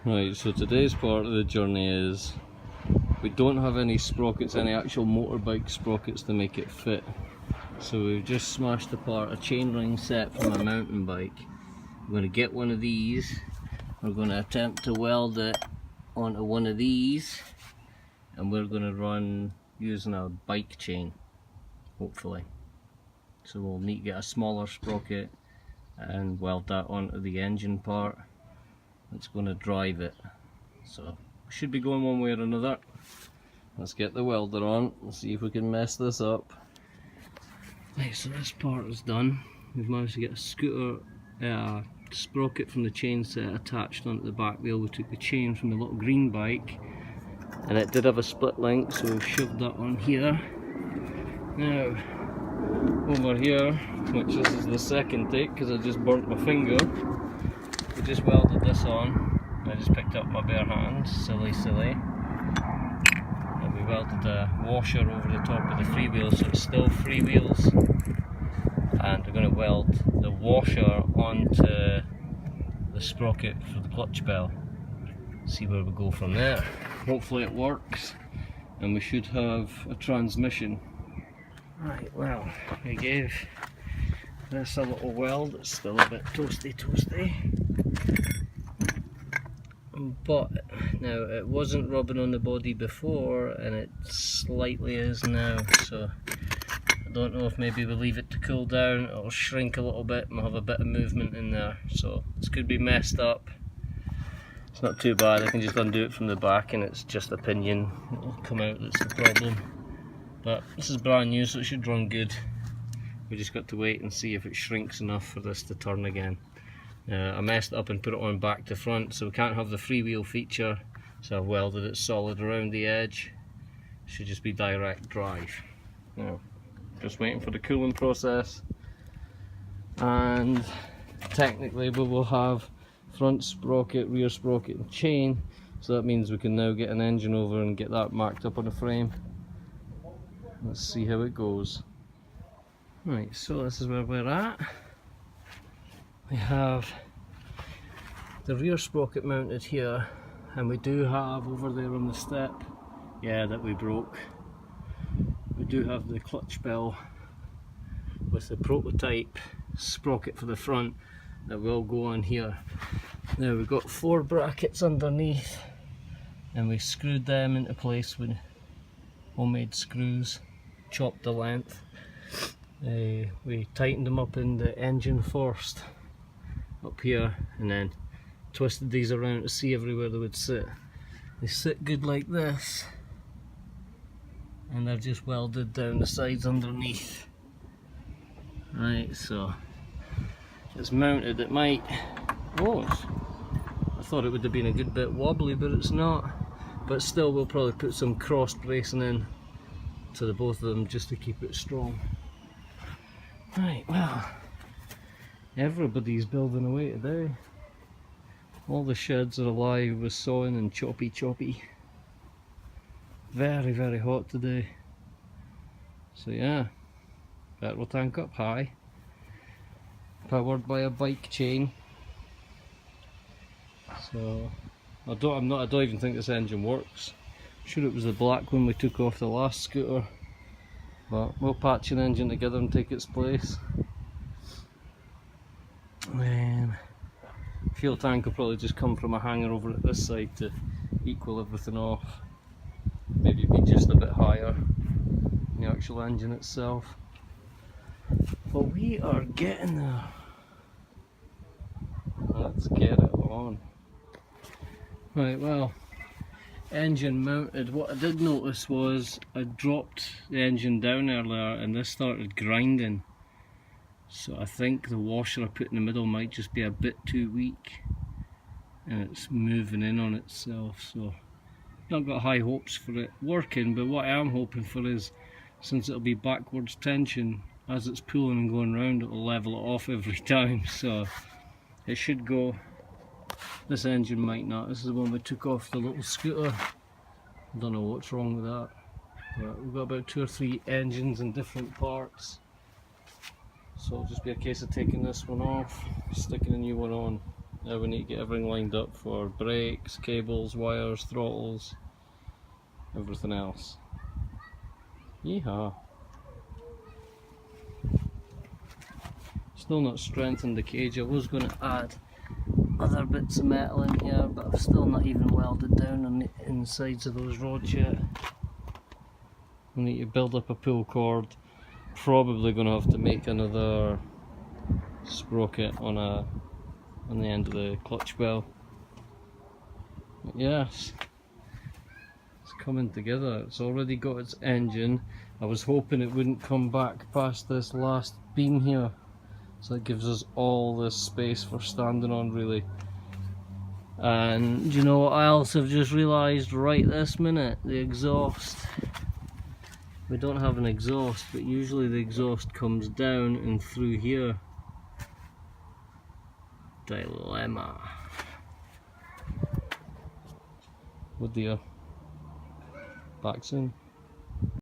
Right, so today's part of the journey is we don't have any sprockets, any actual motorbike sprockets to make it fit. So we've just smashed apart a chainring set from a mountain bike. We're going to get one of these, we're going to attempt to weld it onto one of these, and we're going to run using a bike chain, hopefully. So we'll need to get a smaller sprocket and weld that onto the engine part. It's going to drive it, so should be going one way or another. Let's get the welder on and see if we can mess this up. Right, so this part is done. We've managed to get a scooter sprocket from the chain set attached onto the back wheel. We took the chain from the little green bike, and it did have a split link, so we've shoved that on here. Now over here, which this is the second take because I just burnt my finger, we just welded this on. I just picked up my bare hand, silly. And we welded a washer over the top of the freewheel, so it's still freewheels. And we're going to weld the washer onto the sprocket for the clutch bell. See where we go from there. Hopefully it works, and we should have a transmission. Right, well, we gave this a little weld. It's still a bit toasty. But now it wasn't rubbing on the body before, and it slightly is now, so I don't know if maybe we leave it to cool down, it'll shrink a little bit and we'll have a bit of movement in there. So this could be messed up. It's not too bad, I can just undo it from the back and it's just a pinion. It'll come out, that's the problem. But this is brand new, so it should run good. We just got to wait and see if it shrinks enough for this to turn again. I messed up and put it on back to front, so we can't have the freewheel feature, so I've welded it solid around the edge. Should just be direct drive. Now, just waiting for the cooling process, and technically we will have front sprocket, rear sprocket and chain, so that means we can now get an engine over and get that marked up on the frame. Let's see how it goes. Right, so this is where we're at. We have the rear sprocket mounted here, and we do have over there on the step, that we broke, we do have the clutch bell with the prototype sprocket for the front that will go on here. Now we've got 4 brackets underneath, and we screwed them into place with homemade screws, chopped the length. We tightened them up in the engine first, up here, and then twisted these around to see everywhere they would sit. They sit good like this, and they're just welded down the sides underneath. Right, so it's mounted. It might, I thought it would have been a good bit wobbly, but it's not. But still, we'll probably put some cross bracing in to the both of them just to keep it strong. Right, well, everybody's building away today. All the sheds are alive with sawing and choppy. Very hot today. So yeah, petrol tank up high, powered by a bike chain. So I don't even think this engine works. I'm sure it was the black one we took off the last scooter, but we'll patch an engine together and take its place. Fuel tank will probably just come from a hanger over at this side to equal everything off. Maybe be just a bit higher than the actual engine itself. But we are getting there. Let's get it on. Right, well, engine mounted. What I did notice was I dropped the engine down earlier and this started grinding. So I think the washer I put in the middle might just be a bit too weak, and it's moving in on itself. So not got high hopes for it working, but what I am hoping for is, since it'll be backwards tension, as it's pulling and going round, it'll level it off every time. So it should go. This engine might not. This is the one we took off the little scooter. I don't know what's wrong with that, but we've got about 2 or 3 engines in different parts. So it'll just be a case of taking this one off, sticking a new one on, Now we need to get everything lined up for brakes, cables, wires, throttles, everything else. Yeehaw. Still not strengthened the cage. I was going to add other bits of metal in here, but I've still not even welded down on the insides of those rods yet. We need to build up a pull cord. Probably going to have to make another sprocket on the end of the clutch bell. But yes, it's coming together. It's already got its engine. I was hoping it wouldn't come back past this last beam here, so it gives us all this space for standing on, really. And do you know what else I've just realised right this minute? The exhaust. We don't have an exhaust, but usually the exhaust comes down and through here. Dilemma. Oh dear. Back soon.